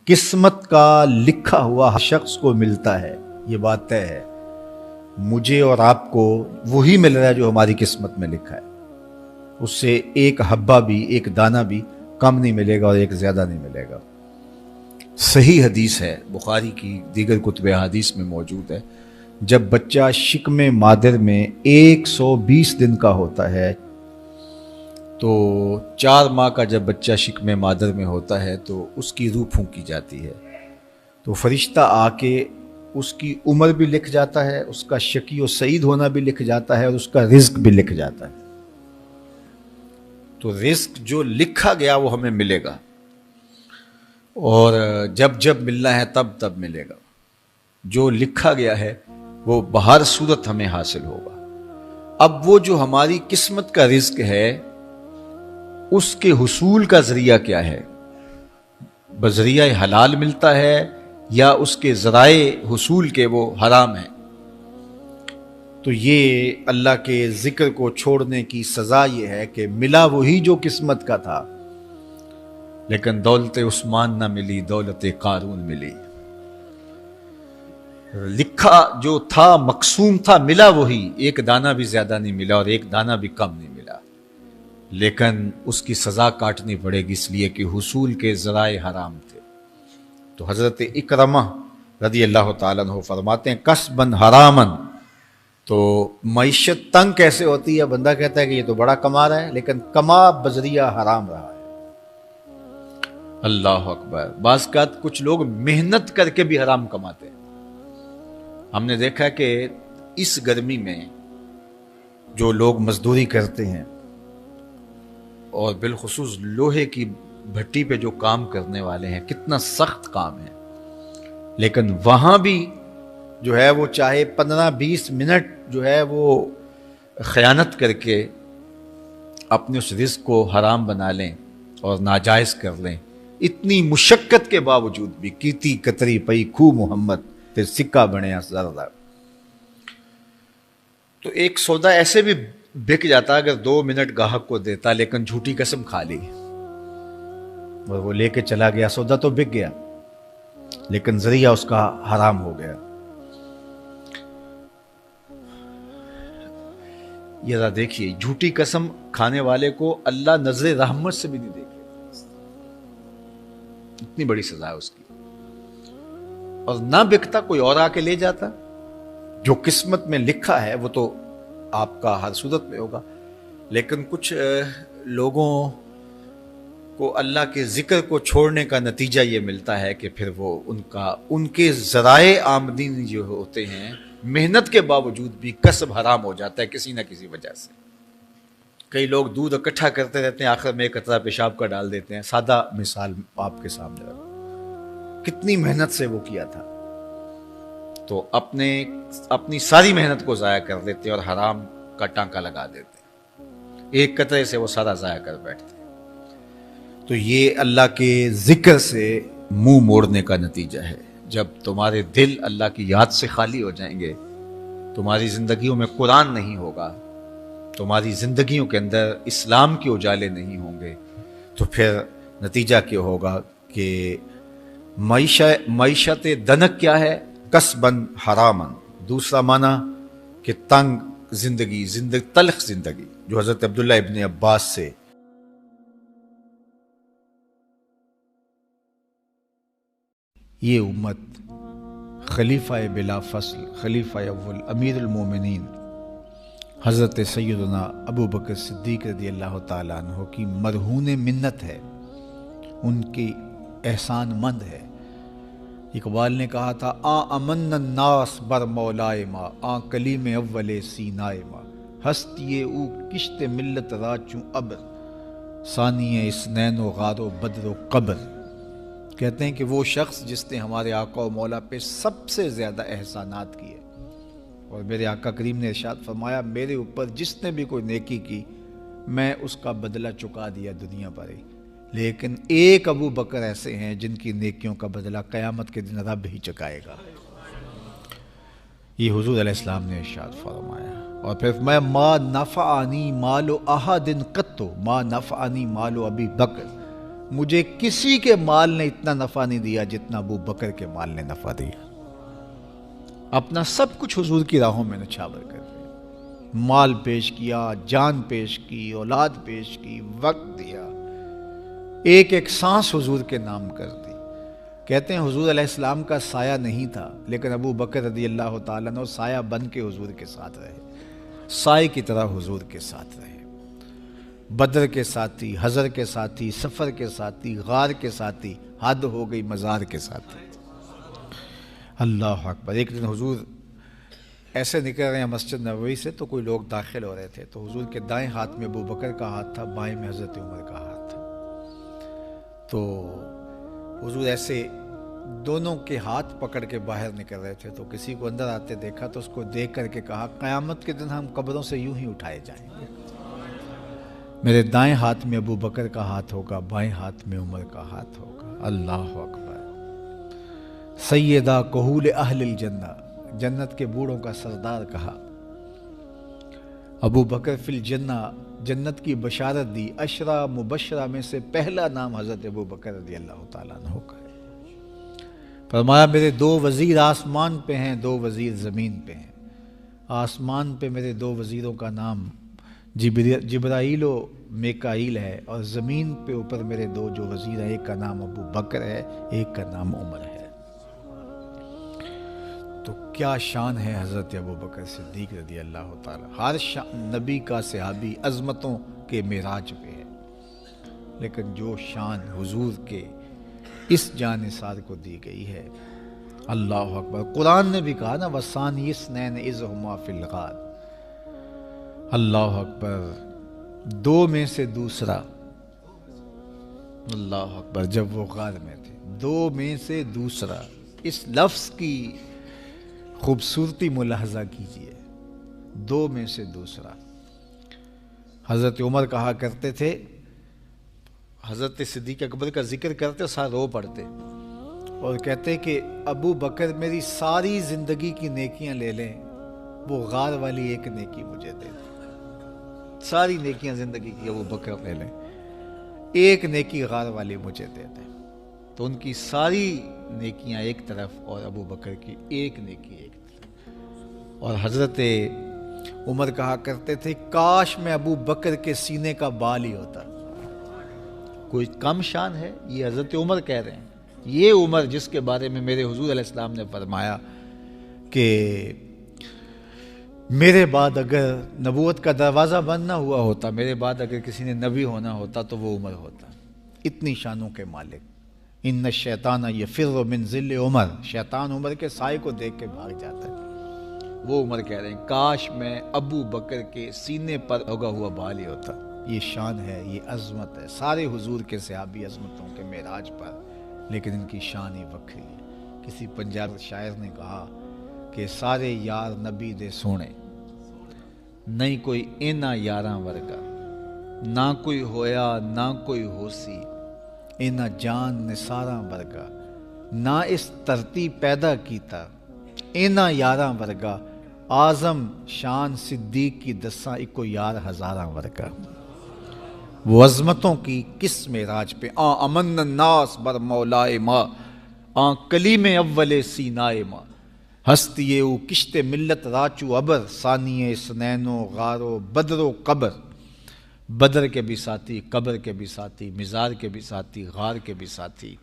किस्मत का लिखा हुआ हर शख्स को मिलता है, ये बात तय है। मुझे और आपको वही मिल रहा है जो हमारी किस्मत में लिखा है। उससे एक हब्बा भी, एक दाना भी कम नहीं मिलेगा और एक ज्यादा नहीं मिलेगा। सही हदीस है, बुखारी की दीगर कुतुब हदीस में मौजूद है। जब बच्चा शिकमे मादर में 120 दिन का होता है, तो 4 माह का जब बच्चा शिकमे मादर में होता है तो उसकी रूह फूंकी जाती है। तो फरिश्ता आके उसकी उम्र भी लिख जाता है, उसका शकी और सईद होना भी लिख जाता है और उसका रिज्क भी लिख जाता है। तो रिज्क जो लिखा गया वो हमें मिलेगा, और जब जब मिलना है तब तब मिलेगा। जो लिखा गया है वो बहर सूरत हमें हासिल होगा। अब वो जो हमारी किस्मत का रिज्क है उसके हुसूल का जरिया क्या है? बजरिया हलाल मिलता है या उसके जराए हुसूल के वो हराम है? तो ये अल्लाह के जिक्र को छोड़ने की सजा ये है कि मिला वही जो किस्मत का था, लेकिन दौलत उस्मान ना मिली, दौलत कारून मिली। लिखा जो था, मकसूम था, मिला वही, एक दाना भी ज्यादा नहीं मिला और एक दाना भी कम नहीं मिला, लेकिन उसकी सजा काटनी पड़ेगी इसलिए कि हुसूल के जराए हराम थे। तो हजरत इकरमा रदी अल्लाह ताला अन्हु फरमाते हैं, कसबन हरामन। तो मईशत तंग कैसे होती है? बंदा कहता है कि ये तो बड़ा कमा रहा है, लेकिन कमा बजरिया हराम रहा है। अल्लाह अकबर। बाज़ कुछ लोग मेहनत करके भी हराम कमाते हैं। हमने देखा कि इस गर्मी में जो लोग मजदूरी करते हैं और बिलखुसूस लोहे की भट्टी पे जो काम करने वाले हैं, कितना सख्त काम है, लेकिन वहां भी जो है वो चाहे 15-20 मिनट जो है वो खयानत करके अपने उस रिज़्क को हराम बना लें और नाजायज कर लें। इतनी मुशक्कत के बावजूद भी कीती कतरी पई खू मोहम्मद फिर सिक्का बने जरदा। तो एक सौदा ऐसे भी बिक जाता अगर 2 मिनट गाहक को देता, लेकिन झूठी कसम खा ली और वो लेके चला गया। सौदा तो बिक गया, लेकिन जरिया उसका हराम हो गया। ये देखिए, झूठी कसम खाने वाले को अल्लाह नजर रहमत से भी नहीं देखे, इतनी बड़ी सजा है उसकी। और ना बिकता कोई और आके ले जाता। जो किस्मत में लिखा है वो तो आपका हर सूरत में होगा, लेकिन कुछ लोगों को अल्लाह के जिक्र को छोड़ने का नतीजा ये मिलता है कि फिर वो उनके जराए आमदनी जो होते हैं, मेहनत के बावजूद भी कसब हराम हो जाता है किसी ना किसी वजह से। कई लोग दूध इकट्ठा करते रहते हैं, आखिर में एक कतरा पेशाब का डाल देते हैं। सादा मिसाल आपके सामने रखो, कितनी मेहनत से वो किया था, तो अपनी सारी मेहनत को जाया कर देते और हराम का टांका लगा देते। एक कतरे से वो सारा जाया कर बैठते। तो ये अल्लाह के जिक्र से मुंह मोड़ने का नतीजा है। जब तुम्हारे दिल अल्लाह की याद से खाली हो जाएंगे, तुम्हारी जिंदगियों में कुरान नहीं होगा, तुम्हारी जिंदगियों के अंदर इस्लाम के उजाले नहीं होंगे, तो फिर नतीजा क्या होगा कि मईशत दनक क्या है? कसबन हरामन। दूसरा माना कि तंग जिंदगी, तल्ख जिंदगी, जो हजरत अब्दुल्ला इब्न अब्बास से ये उम्मत खलीफा बिला फसल, खलीफा अव्वल अमीरुल मोमिनीन हज़रत सैयदना अबू बकर सिद्दीक़ रज़ी अल्लाह ताला अन्हु की मरहून मिन्नत है, उनकी एहसान मंद है। इकबाल ने कहा था, आ अमन नास बर मौलाए मा, आ कलीम अव्वले सीनाए मा, हस्तिये ऊ किश्त मिल्लत राचू अब, सानिये इसनैनो गारो बदरो कब्र। कहते हैं कि वो शख्स जिसने हमारे आका और मौला पे सबसे ज़्यादा एहसानात किए, और मेरे आका करीम ने इरशाद फरमाया, मेरे ऊपर जिसने भी कोई नेकी की मैं उसका बदला चुका दिया दुनिया पर ही, लेकिन एक अबू बकर ऐसे हैं जिनकी नेकियों का बदला क़यामत के दिन रब ही चुकाएगा। ये हुजूर अलैहिस्सलाम ने इरशाद फरमाया। और फिर मैं मा नफ़अनी मालो अहादिन क़त्तु मा नफ़अनी मालो अबी बकर, मुझे किसी के माल ने इतना नफा नहीं दिया जितना अबू बकर के माल ने नफा दिया। अपना सब कुछ हुजूर की राहों में नछावर कर दिया, माल पेश किया, जान पेश की, औलाद पेश की, वक्त दिया, एक एक सांस हुजूर के नाम कर दी। कहते हैं हुजूर अलैहिस्सलाम का साया नहीं था, लेकिन अबू बकर रदी अल्लाह ताला अन्हु साया बन के हुजूर के साथ रहे, साए की तरह हुजूर के साथ रहे। बदर के साथी, हजर के साथी, सफ़र के साथी, गार के साथी, हद हो गई मज़ार के साथी। अल्लाह अकबर। एक दिन हुजूर ऐसे निकल रहे हैं मस्जिद नबवी से, तो कोई लोग दाखिल हो रहे थे, तो हुजूर के दाएं हाथ में अबू बकर का हाथ था, बाएं में हज़रत उमर का हाथ था। तो हुजूर ऐसे दोनों के हाथ पकड़ के बाहर निकल रहे थे, तो किसी को अंदर आते देखा तो उसको देख करके कहा, क़यामत के दिन हम कब्रों से यूं ही उठाए जाएंगे, मेरे दाएं हाथ में अबू बकर का हाथ होगा, बाएं हाथ में उमर का हाथ होगा। अल्लाह अकबर। सैयदा कहूल अहलिल जन्ना, जन्नत के बूढ़ों का सरदार कहा। अबू बकर फिल जन्ना, जन्नत की बशारत दी। अशरा मुबशरा में से पहला नाम हज़रत अबू बकर रज़ी अल्लाह ताला अन्हु का है। फरमाया मेरे दो वज़ीर आसमान पे हैं, दो वज़ीर ज़मीन पे हैं। आसमान पे मेरे दो वज़ीरों का नाम जिब्राईल व मिकाईल है, और ज़मीन पे ऊपर मेरे दो जो वज़ीर हैं, एक का नाम अबू बकर है, एक का नाम उमर है। तो क्या शान है हज़रत अबू बकर सिद्दीक़ रज़ी अल्लाह ताला। हर नबी का सहाबी अज़मतों के मेराज पे है, लेकिन जो शान हुजूर के इस जानिसार को दी गई है, अल्लाह अकबर। कुरान ने भी कहा ना, वसानी इसनैन इज़ हुमा फिल गार। अल्लाह अकबर। दो में से दूसरा, अल्लाह अकबर, जब वो गार में थे, दो में से दूसरा। इस लफ्ज़ की खूबसूरती मुलाहजा कीजिए, दो में से दूसरा। हज़रत उमर कहा करते थे, हज़रत सिद्दीक़ अकबर का जिक्र करते साथ रो पड़ते और कहते कि अबू बकर मेरी सारी ज़िंदगी की नेकियां ले लें, वो गार वाली एक नेकी मुझे दे दें। सारी नेकियां ज़िंदगी की अबू बकर ले लें, एक नेकी गार वाली मुझे दे दें। तो उनकी सारी नेकियां एक तरफ और अबू बकर की एक नेकी एक तरफ। और हज़रत उमर कहा करते थे, काश मैं अबू बकर के सीने का बाल ही होता। कोई कम शान है? ये हज़रत उमर कह रहे हैं, ये उमर जिसके बारे में मेरे हुजूर अलैहिस्सलाम ने फरमाया कि मेरे बाद अगर नबूवत का दरवाज़ा बंद ना हुआ होता, मेरे बाद अगर किसी ने नबी होना होता तो वो उमर होता। इतनी शानों के मालिक। इन्न शैतान यफ़िर्रु मिन ज़िल्ल उमर, शैतान उमर के साए को देख के भाग जाता है। वो उमर कह रहे हैं, काश मैं अबू बकर के सीने पर लगा हुआ बाल ही होता। ये शान है, ये अज़मत है। सारे हुजूर के सहाबी अज़मतों के मेराज पर, लेकिन इनकी शान ही वक्री है। किसी पंजाब शायर ने कहा कि सारे यार नबी दे सोने, नहीं कोई इना यारां वर्गा, ना कोई होया ना कोई होसी, इना जान निसारां वर्गा, ना इस धरती पैदा कीता, इना यारां वर्गा, आज़म शान सिद्दीक की दसा इको यार हज़ारां वर्गा। वो अज़मतों की किस मेराज पे, आ अमन नास बर मौलाए माँ, आ कलीम अव्वले सीनाए माँ, हस्तिये उ किश्ते मिल्लत राचू अबर, सानिये सनैनो गारो बदरो कबर। बदर के भी साथी, कबर के भी साथी, मिज़ार के भी साथी, गार के भी साथी।